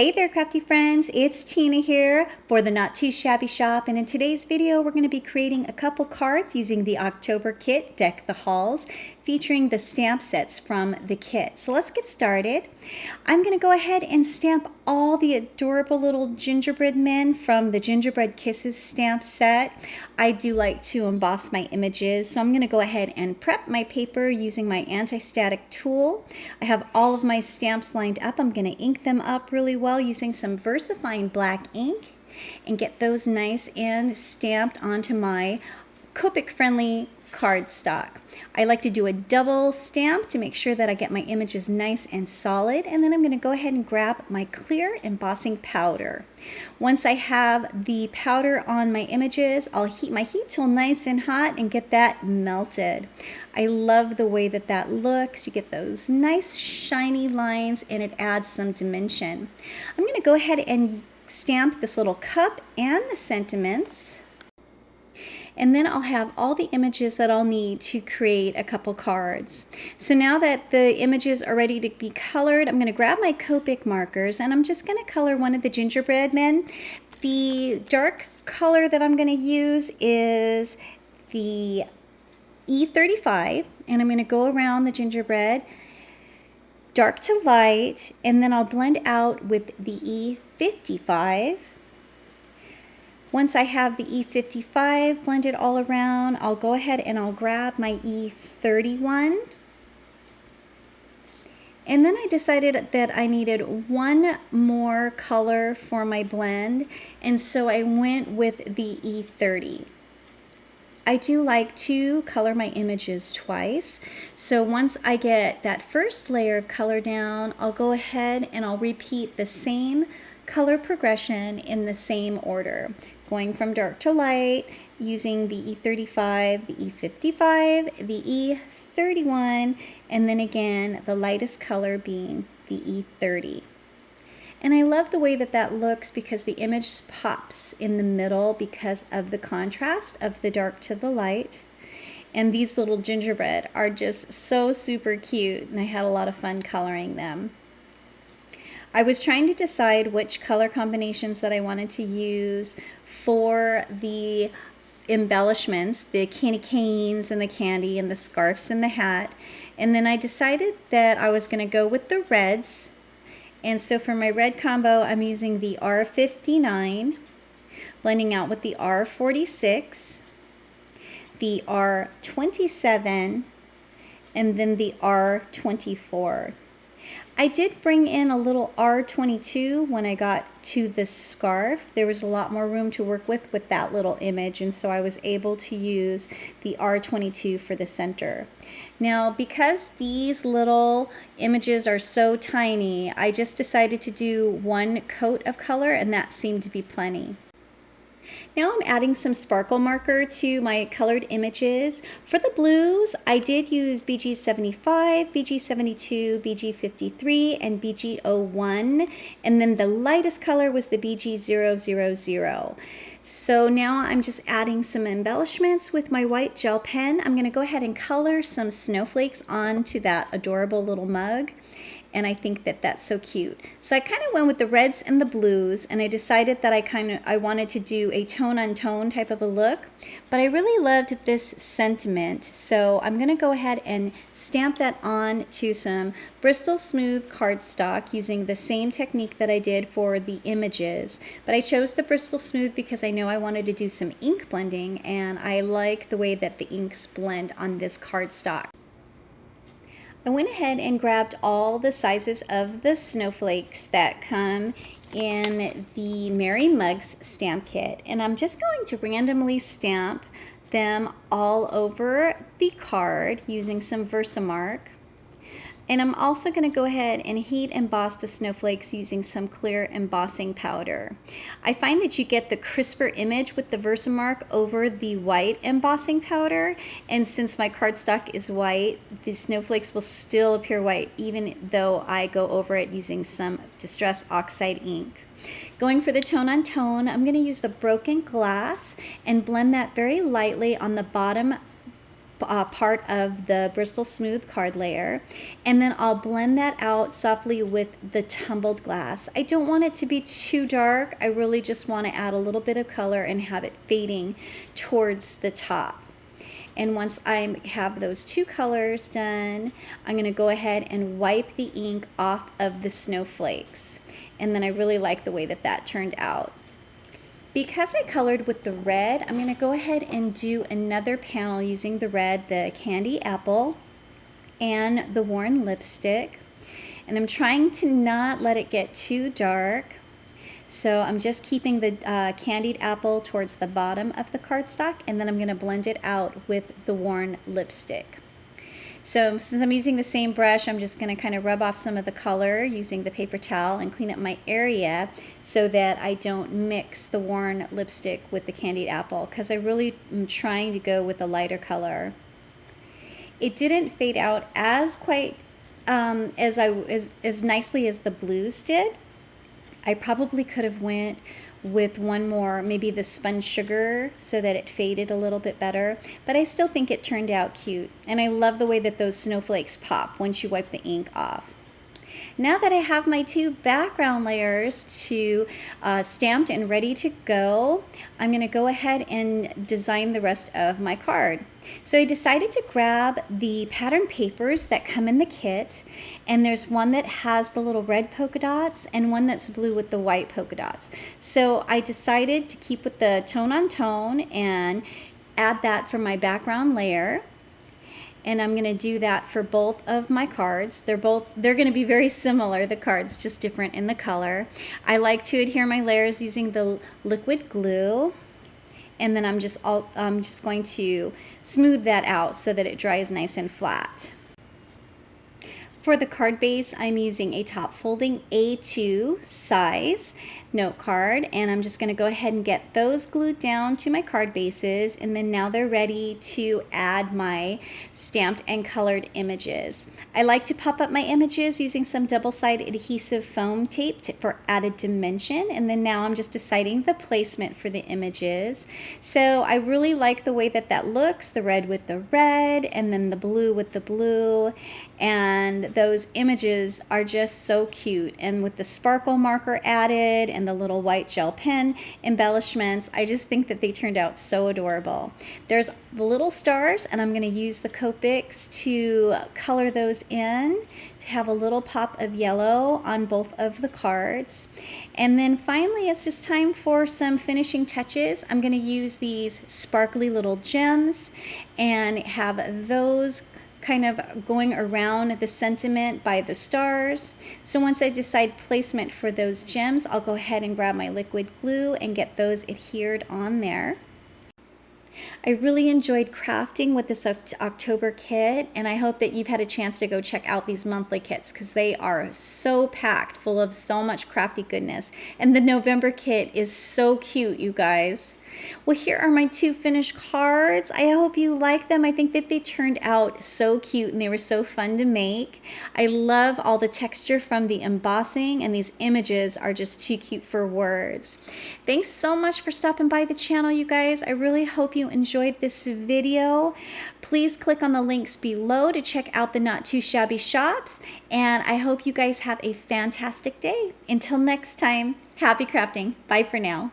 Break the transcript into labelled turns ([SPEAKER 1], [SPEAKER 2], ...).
[SPEAKER 1] Hey there, crafty friends, it's Tina here for the Not Too Shabby Shop, and in today's video we're going to be creating a couple cards using the October kit, Deck the Halls, featuring the stamp sets from the kit. So let's get started. I'm going to go ahead and stamp all the adorable little gingerbread men from the Gingerbread Kisses stamp set. I do like to emboss my images, so I'm going to go ahead and prep my paper using my anti-static tool. I have all of my stamps lined up. I'm going to ink them up really well using some VersaFine black ink and get those nice and stamped onto my Copic friendly cardstock. I like to do a double stamp to make sure that I get my images nice and solid, and then I'm going to go ahead and grab my clear embossing powder. Once I have the powder on my images, I'll heat my heat tool nice and hot and get that melted. I love the way that that looks. You get those nice shiny lines and it adds some dimension. I'm going to go ahead and stamp this little cup and the sentiments. And then I'll have all the images that I'll need to create a couple cards. So now that the images are ready to be colored, I'm going to grab my Copic markers and I'm just going to color one of the gingerbread men. The dark color that I'm going to use is the E35, and I'm going to go around the gingerbread dark to light, and then I'll blend out with the E55. Once I have the E55 blended all around, I'll go ahead and I'll grab my E31. And then I decided that I needed one more color for my blend, and so I went with the E30. I do like to color my images twice, so once I get that first layer of color down, I'll go ahead and I'll repeat the same color progression in the same order, going from dark to light, using the E35, the E55, the E31, and then again the lightest color being the E30. And I love the way that that looks because the image pops in the middle because of the contrast of the dark to the light. And these little gingerbread are just so super cute, and I had a lot of fun coloring them. I was trying to decide which color combinations that I wanted to use for the embellishments, the candy canes and the candy and the scarves and the hat. And then I decided that I was going to go with the reds. And so for my red combo, I'm using the R59, blending out with the R46, the R27, and then the R24. I did bring in a little R22 when I got to the scarf. There was a lot more room to work with that little image, and so I was able to use the R22 for the center. Now, because these little images are so tiny, I just decided to do one coat of color, and that seemed to be plenty. Now I'm adding some sparkle marker to my colored images. For the blues, I did use BG75, BG72, BG53, and BG01, and then the lightest color was the BG000. So now I'm just adding some embellishments with my white gel pen. I'm going to go ahead and color some snowflakes onto that adorable little mug. And I think that that's so cute. So I kind of went with the reds and the blues, and I decided that I wanted to do a tone-on-tone type of a look. But I really loved this sentiment, so I'm going to go ahead and stamp that on to some Bristol Smooth cardstock using the same technique that I did for the images. But I chose the Bristol Smooth because I know I wanted to do some ink blending, and I like the way that the inks blend on this cardstock. I went ahead and grabbed all the sizes of the snowflakes that come in the Merry Mugs stamp kit, and I'm just going to randomly stamp them all over the card using some Versamark. And I'm also going to go ahead and heat emboss the snowflakes using some clear embossing powder. I find that you get the crisper image with the Versamark over the white embossing powder, and since my cardstock is white, the snowflakes will still appear white even though I go over it using some Distress Oxide ink. Going for the tone-on-tone, I'm going to use the broken glass and blend that very lightly on the bottom part of the Bristol Smooth card layer, and then I'll blend that out softly with the tumbled glass. I don't want it to be too dark. I really just want to add a little bit of color and have it fading towards the top. And once I have those two colors done, I'm going to go ahead and wipe the ink off of the snowflakes. And then I really like the way that that turned out. Because I colored with the red, I'm going to go ahead and do another panel using the red, the candy apple, and the worn lipstick. And I'm trying to not let it get too dark. So I'm just keeping the candied apple towards the bottom of the cardstock, and then I'm going to blend it out with the worn lipstick. So since I'm using the same brush, I'm just going to kind of rub off some of the color using the paper towel and clean up my area so that I don't mix the worn lipstick with the candied apple, because I really am trying to go with a lighter color. It didn't fade out as as nicely as the blues did. I probably could have went with one more, maybe the spun sugar, so that it faded a little bit better, but I still think it turned out cute, and I love the way that those snowflakes pop once you wipe the ink off. Now that I have my two background layers stamped and ready to go, I'm going to go ahead and design the rest of my card. So I decided to grab the pattern papers that come in the kit, and there's one that has the little red polka dots and one that's blue with the white polka dots. So I decided to keep with the tone on tone and add that for my background layer. And I'm going to do that for both of my cards. They're going to be very similar, the cards, just different in the color. I like to adhere my layers using the liquid glue, and then I'm just going to smooth that out so that it dries nice and flat. For the card base, I'm using a top folding A2 size note card, and I'm just going to go ahead and get those glued down to my card bases, and then now they're ready to add my stamped and colored images. I like to pop up my images using some double-sided adhesive foam tape for added dimension, and then now I'm just deciding the placement for the images. So I really like the way that that looks, the red with the red, and then the blue with the blue, and those images are just so cute, and with the sparkle marker added and the little white gel pen embellishments, I just think that they turned out so adorable. There's the little stars, and I'm going to use the Copics to color those in to have a little pop of yellow on both of the cards. And then finally, it's just time for some finishing touches. I'm going to use these sparkly little gems and have those kind of going around the sentiment by the stars. So once I decide placement for those gems, I'll go ahead and grab my liquid glue and get those adhered on there. I really enjoyed crafting with this October kit, and I hope that you've had a chance to go check out these monthly kits, because they are so packed full of so much crafty goodness. And the November kit is so cute, you guys. Well, here are my two finished cards. I hope you like them. I think that they turned out so cute and they were so fun to make. I love all the texture from the embossing, and these images are just too cute for words. Thanks so much for stopping by the channel, you guys. I really hope you enjoyed this video. Please click on the links below to check out the Not Too Shabby shops, and I hope you guys have a fantastic day. Until next time, happy crafting. Bye for now.